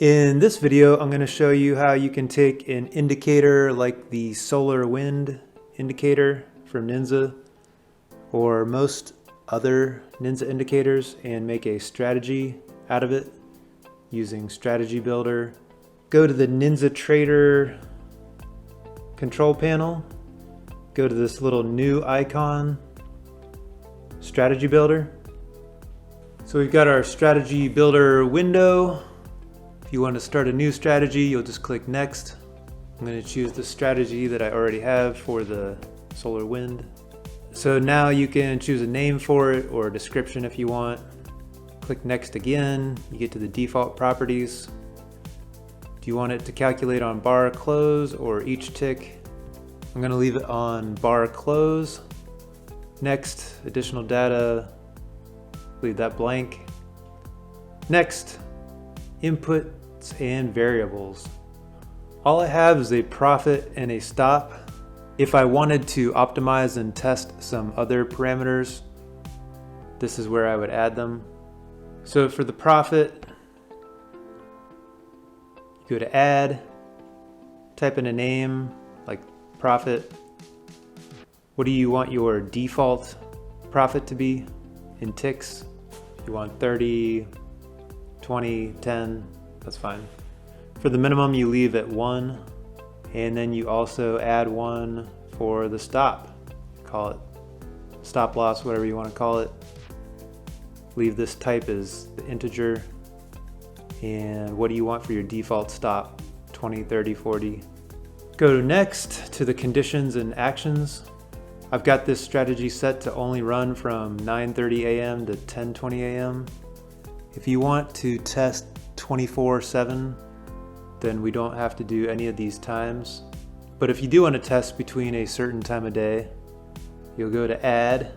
In this video, I'm going to show you how you can take an indicator like the solar wind indicator from NINZA or most other NINZA indicators and make a strategy out of it using Strategy Builder. Go to the ninjatrader control panel, go to this little new icon, Strategy Builder. So we've got our Strategy Builder window. If you want to start a new strategy, you'll just click Next. I'm going to choose the strategy that I already have for the solar wind. So now you can choose a name for it or a description if you want. Click Next again. You get to the default properties. Do you want it to calculate on bar close or each tick? I'm going to leave it on bar close. Next, additional data, leave that blank. Next, inputs and variables. All I have is a profit and a stop. If I wanted to optimize and test some other parameters, this is where I would add them. So for the profit, you go to add, type in a name like profit. What do you want your default profit to be in ticks? You want 30, 20, 10, that's fine. For the minimum, you leave at 1, and then you also add 1 for the stop. Call it stop loss, whatever you want to call it. Leave this type as the integer. And what do you want for your default stop? 20, 30, 40. Go next to the conditions and actions. I've got this strategy set to only run from 9:30 a.m. to 10:20 a.m. If you want to test 24/7, then we don't have to do any of these times. But if you do want to test between a certain time of day, you'll go to add.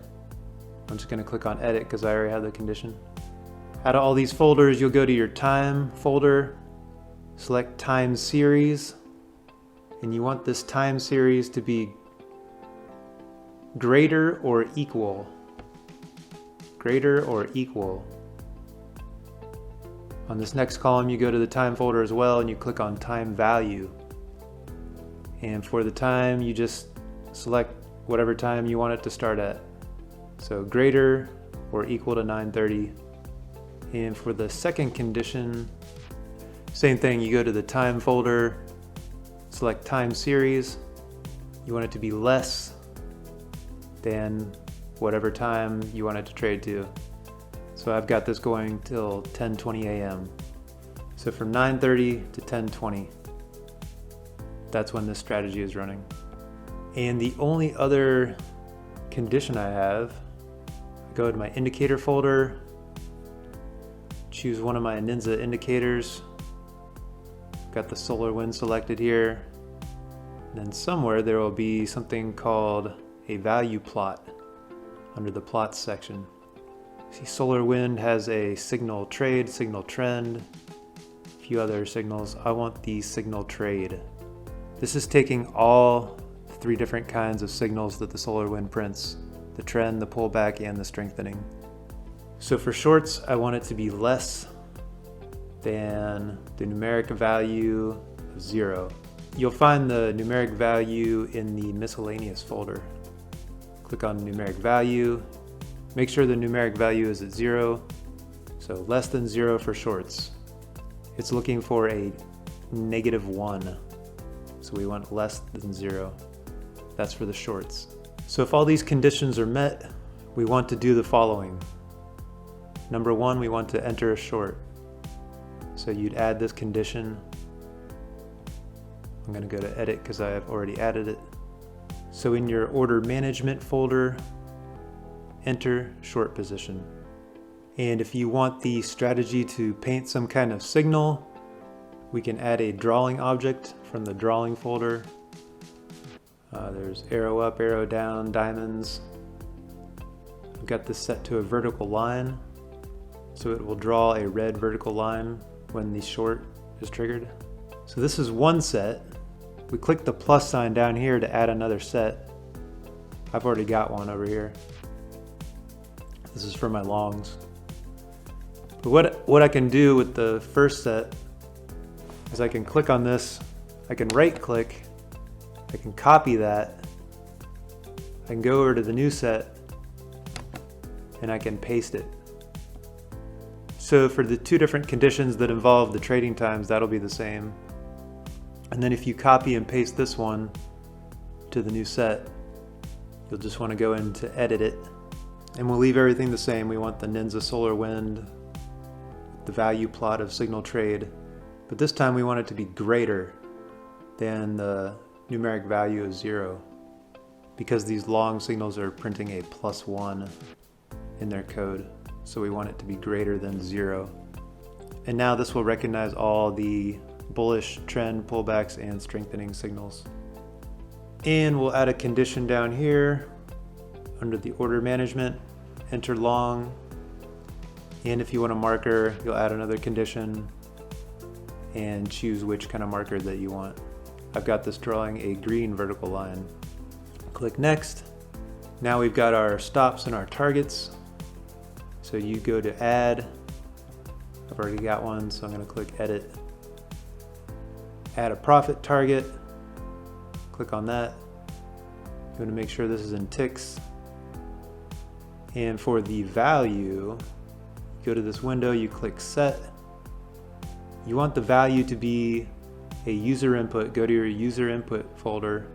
I'm just going to click on edit because I already have the condition. Out of all these folders, you'll go to your time folder, select time series, and you want this time series to be greater or equal. Greater or equal. On this next column, you go to the time folder as well and you click on time value. And for the time, you just select whatever time you want it to start at. So greater or equal to 9:30. And for the second condition, same thing, you go to the time folder, select time series. You want it to be less than whatever time you want it to trade to. So I've got this going till 10:20 a.m. So from 9:30 to 10:20, that's when this strategy is running. And the only other condition I have, I go to my indicator folder, choose one of my NINZA indicators. Got the solar wind selected here. And then somewhere there will be something called a value plot under the plots section. See, solar wind has a signal trade, signal trend, a few other signals. I want the signal trade. This is taking all 3 different kinds of signals that the solar wind prints: the trend, the pullback, and the strengthening. So for shorts, I want it to be less than the numeric value of 0. You'll find the numeric value in the miscellaneous folder. Click on numeric value. Make sure the numeric value is at 0, so less than 0 for shorts. It's looking for a -1, so we want less than 0. That's for the shorts. So if all these conditions are met, we want to do the following. Number 1, we want to enter a short. So you'd add this condition. I'm going to go to edit because I have already added it. So in your order management folder, enter short position. And if you want the strategy to paint some kind of signal, we can add a drawing object from the drawing folder. There's arrow up, arrow down, diamonds. I've got this set to a vertical line, so it will draw a red vertical line when the short is triggered. So this is one set. We click the plus sign down here to add another set. I've already got one over here. This is for my longs. But what I can do with the first set is I can click on this, I can right click, I can copy that, I can go over to the new set, and I can paste it. So for the two different conditions that involve the trading times, that'll be the same. And then if you copy and paste this one to the new set, you'll just want to go in to edit it. And we'll leave everything the same. We want the NINZA solar wind, the value plot of signal trade. But this time we want it to be greater than the numeric value of 0, because these long signals are printing a +1 in their code. So we want it to be greater than 0. And now this will recognize all the bullish trend pullbacks and strengthening signals. And we'll add a condition down here under the order management, enter long. And if you want a marker, you'll add another condition and choose which kind of marker that you want. I've got this drawing a green vertical line. Click next. Now we've got our stops and our targets. So you go to add. I've already got one, so I'm going to click edit. Add a profit target. Click on that. You want to make sure this is in ticks. And for the value, go to this window, you click set. You want the value to be a user input. Go to your user input folder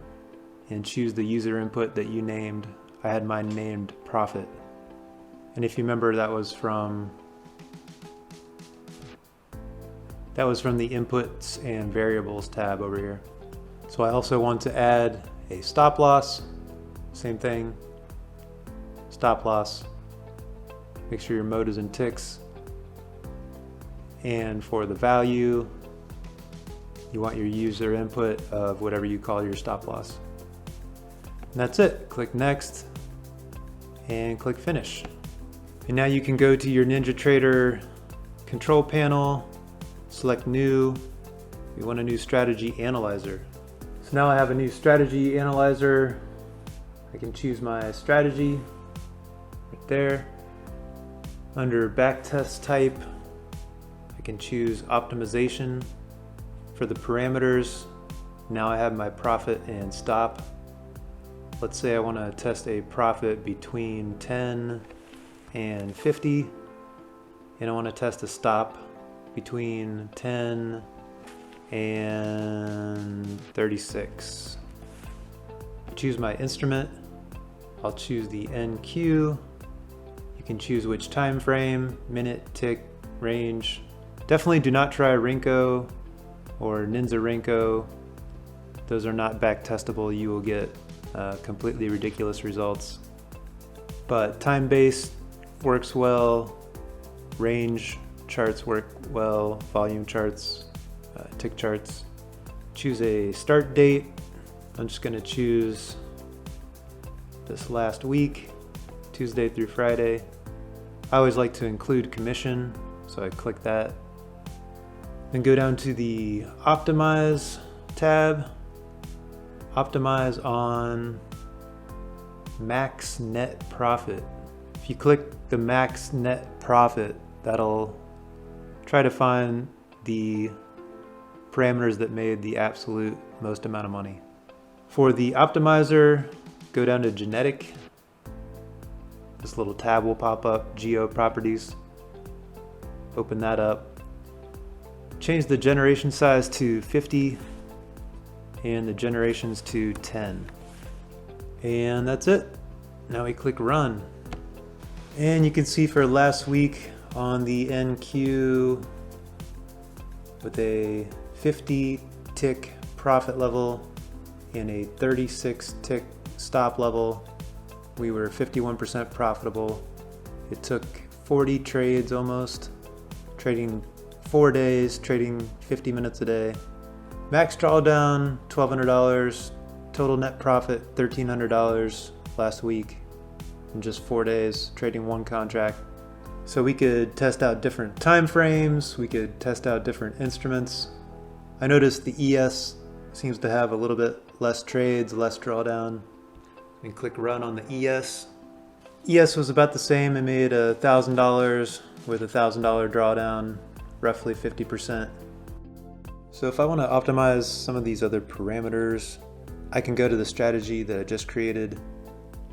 and choose the user input that you named. I had mine named profit. And if you remember, that was from the inputs and variables tab over here. So I also want to add a stop loss. Same thing, stop loss. Make sure your mode is in ticks. And for the value, you want your user input of whatever you call your stop loss. And that's it. Click next and click finish. And now you can go to your NinjaTrader control panel, select new. You want a new strategy analyzer. So now I have a new strategy analyzer. I can choose my strategy right there. Under backtest type, I can choose optimization. For the parameters, now I have my profit and stop. Let's say I want to test a profit between 10 and 50, and I want to test a stop between 10 and 36. Choose my instrument. I'll choose the NQ. You can choose which time frame, minute, tick, range. Definitely do not try Renko or ninjatrader. Those are not back testable. You will get completely ridiculous results. But time-based works well, range charts work well, volume charts, tick charts. Choose a start date. I'm just going to choose this last week, Tuesday through Friday. I always like to include commission, so I click that. Then go down to the Optimize tab. Optimize on max net profit. If you click the max net profit, that'll try to find the parameters that made the absolute most amount of money. For the optimizer, go down to genetic. This little tab will pop up, geo properties. Open that up. Change the generation size to 50 and the generations to 10. And that's it. Now we click run. And you can see for last week on the NQ with a 50 tick profit level and a 36 tick stop level, we were 51% profitable. It took 40 trades almost, trading 4 days, trading 50 minutes a day. Max drawdown, $1,200. Total net profit, $1,300 last week in just 4 days, trading one contract. So we could test out different time frames. We could test out different instruments. I noticed the ES seems to have a little bit less trades, less drawdown. And click run on the ES. ES was about the same. It made $1,000 with $1,000 drawdown, roughly 50%. So if I want to optimize some of these other parameters, I can go to the strategy that I just created,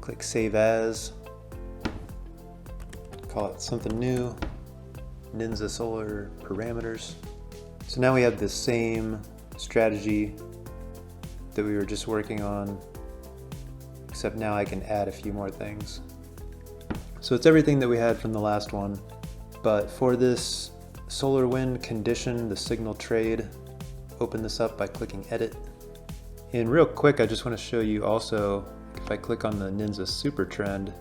click Save As, call it something new, NINZA Solar Parameters. So now we have the same strategy that we were just working on, except now I can add a few more things. So it's everything that we had from the last one, but for this solar wind condition, the signal trade, open this up by clicking Edit. And real quick, I just want to show you also, if I click on the NINZA Super Trend,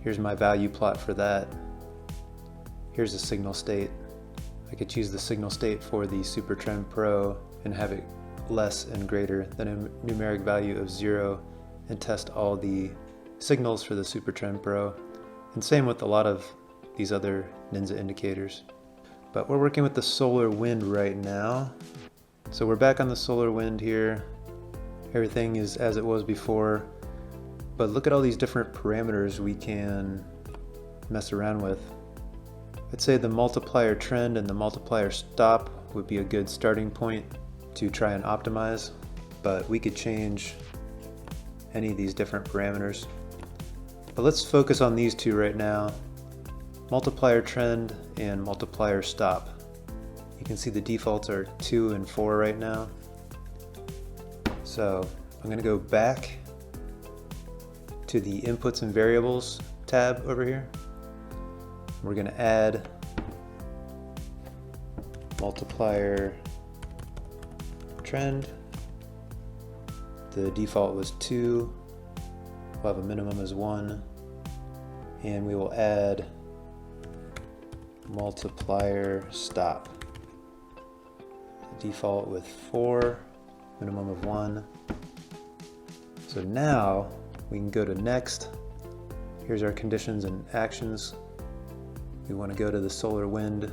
here's my value plot for that. Here's the signal state. I could choose the signal state for the Super Trend Pro and have it less and greater than a numeric value of 0 and test all the signals for the Super Trend Pro. And same with a lot of these other NINZA indicators. But we're working with the solar wind right now. So we're back on the solar wind here. Everything is as it was before, but look at all these different parameters we can mess around with. I'd say the multiplier trend and the multiplier stop would be a good starting point to try and optimize, but we could change any of these different parameters. But let's focus on these two right now, multiplier trend and multiplier stop. You can see the defaults are 2 and 4 right now. So I'm going to go back to the inputs and variables tab over here. We're going to add multiplier trend. The default was 2. We'll have a minimum as 1. And we will add multiplier stop. The default with 4, minimum of 1. So now we can go to next. Here's our conditions and actions. We want to go to the solar wind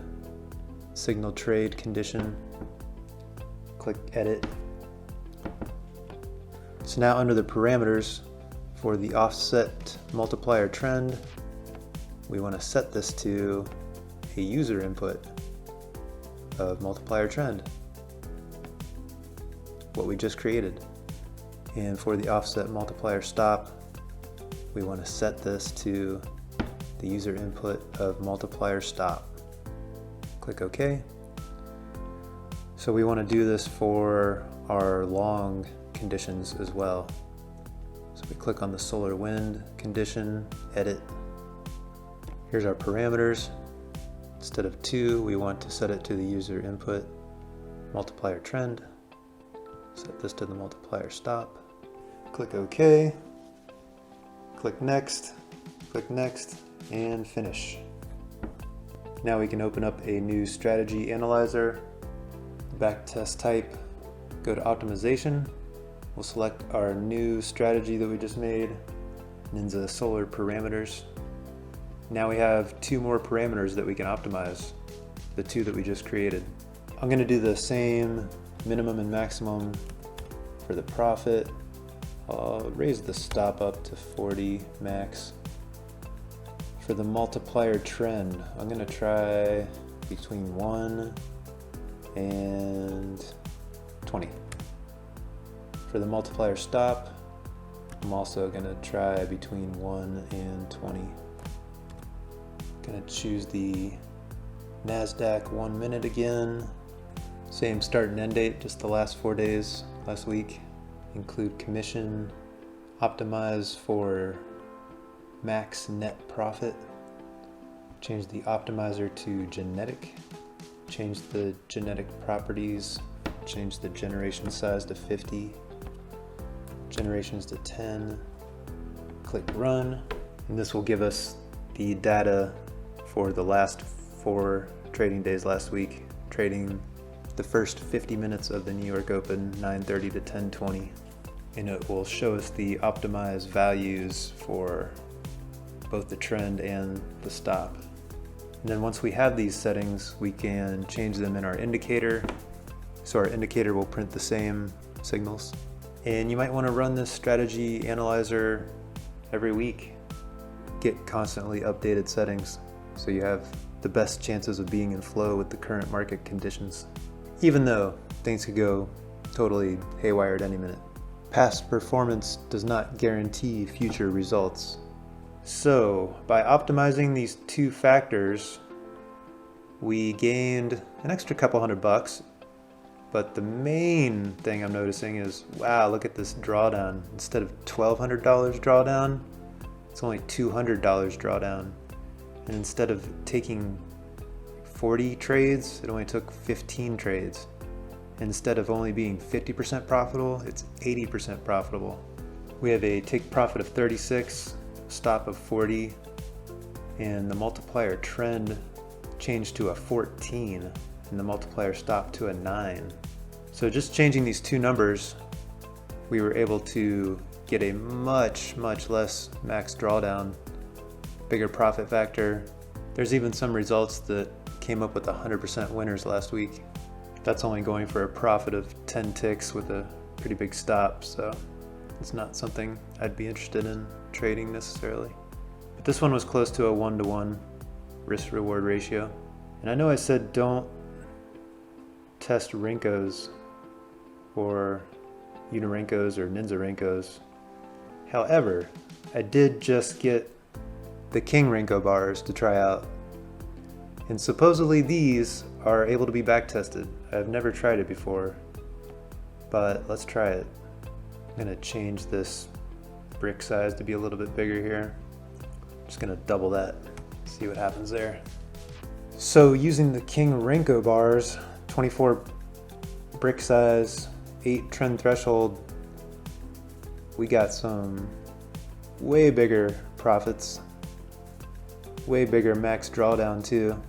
signal trade condition. Click Edit. So now under the parameters for the offset multiplier trend, we want to set this to a user input of multiplier trend, what we just created. And for the offset multiplier stop, we want to set this to the user input of multiplier stop. Click OK. So we want to do this for our long conditions as well. So we click on the solar wind condition, edit. Here's our parameters. Instead of 2, we want to set it to the user input multiplier trend. Set this to the multiplier stop. Click OK. Click next, and finish. Now we can open up a new strategy analyzer, backtest type, go to optimization. We'll select our new strategy that we just made, NINZA Solar Parameters. Now we have 2 more parameters that we can optimize, the 2 that we just created. I'm going to do the same minimum and maximum for the profit. I'll raise the stop up to 40 max. For the multiplier trend, I'm going to try between 1 and 20. For the multiplier stop, I'm also going to try between 1 and 20. Going to choose the NASDAQ 1 minute again. Same start and end date, just the last 4 days last week. Include commission, optimize for max net profit. Change the optimizer to genetic. Change the genetic properties. Change the generation size to 50. Generations to 10. Click run. And this will give us the data for the last 4 trading days last week, trading the first 50 minutes of the New York Open, 9:30 to 10:20. And it will show us the optimized values for both the trend and the stop. And then once we have these settings, we can change them in our indicator. So our indicator will print the same signals. And you might want to run this strategy analyzer every week. Get constantly updated settings so you have the best chances of being in flow with the current market conditions. even though things could go totally haywire at any minute. Past performance does not guarantee future results. So by optimizing these two factors, we gained an extra couple $100, but the main thing I'm noticing is, wow, look at this drawdown. Instead of $1,200 drawdown, it's only $200 drawdown. And instead of taking 40 trades, it only took 15 trades. Instead of only being 50% profitable, it's 80% profitable. We have a take profit of 36, stop of 40, and the multiplier trend changed to a 14, and the multiplier stop to a 9. So just changing these two numbers, we were able to get a much less max drawdown, bigger profit factor. There's even some results that came up with 100% winners last week. That's only going for a profit of 10 ticks with a pretty big stop, so it's not something I'd be interested in trading necessarily. But this one was close to a 1-to-1 risk-reward ratio. And I know I said don't test Rinkos or Unirenkos or NINZaRenkos. However, I did just get the King Renko bars to try out. And supposedly these are able to be back tested. I've never tried it before, but let's try it. I'm gonna change this brick size to be a little bit bigger here. I'm just gonna double that, see what happens there. So using the King Renko bars, 24 brick size, 8 trend threshold, we got some way bigger profits, way bigger max drawdown too.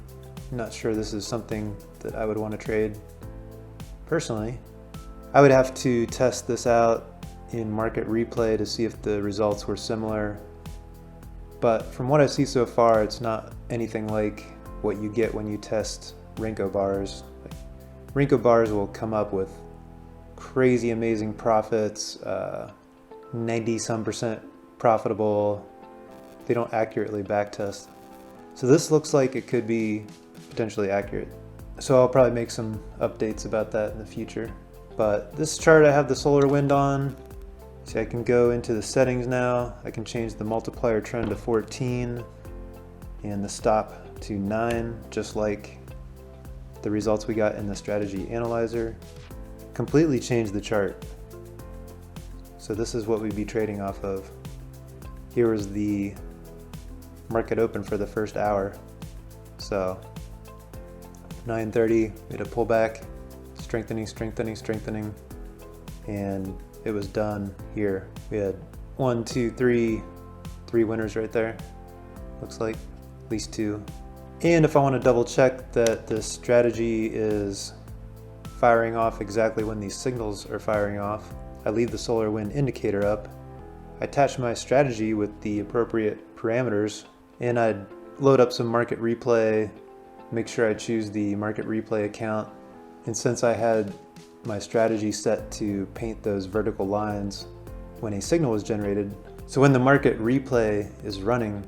I'm not sure this is something that I would want to trade personally. I would have to test this out in market replay to see if the results were similar, but from what I see so far, it's not anything like what you get when you test Renko bars. Renko bars will come up with crazy amazing profits, 90-some% profitable. They don't accurately backtest. So this looks like it could be potentially accurate. So I'll probably make some updates about that in the future. But this chart, I have the solar wind on. See, I can go into the settings now. I can change the multiplier trend to 14 and the stop to 9, just like the results we got in the strategy analyzer. Completely change the chart. So this is what we'd be trading off of. Here was the market open for the first hour. So 9:30, we had a pullback, strengthening, and it was done here. We had 1, 2, 3 winners right there. Looks like at least 2. And if I want to double check that this strategy is firing off exactly when these signals are firing off, I leave the solar wind indicator up. I attach my strategy with the appropriate parameters, and I'd load up some market replay, make sure I choose the market replay account. And since I had my strategy set to paint those vertical lines when a signal was generated, so when the market replay is running,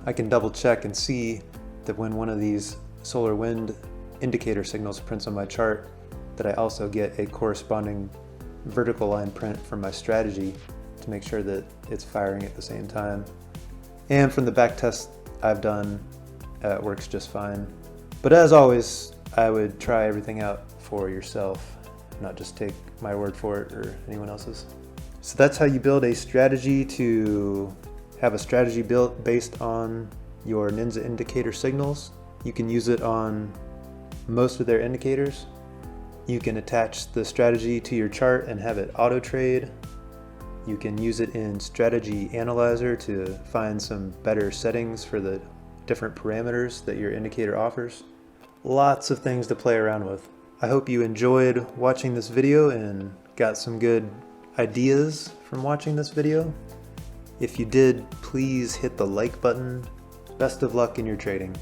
I can double check and see that when one of these solar wind indicator signals prints on my chart, that I also get a corresponding vertical line print from my strategy to make sure that it's firing at the same time. And from the back test I've done, it works just fine. But as always, I would try everything out for yourself, not just take my word for it or anyone else's. So that's how you build a strategy to have a strategy built based on your NINZA indicator signals. You can use it on most of their indicators. You can attach the strategy to your chart and have it auto trade. You can use it in strategy analyzer to find some better settings for the different parameters that your indicator offers. Lots of things to play around with. I hope you enjoyed watching this video and got some good ideas from watching this video. If you did, please hit the like button. Best of luck in your trading.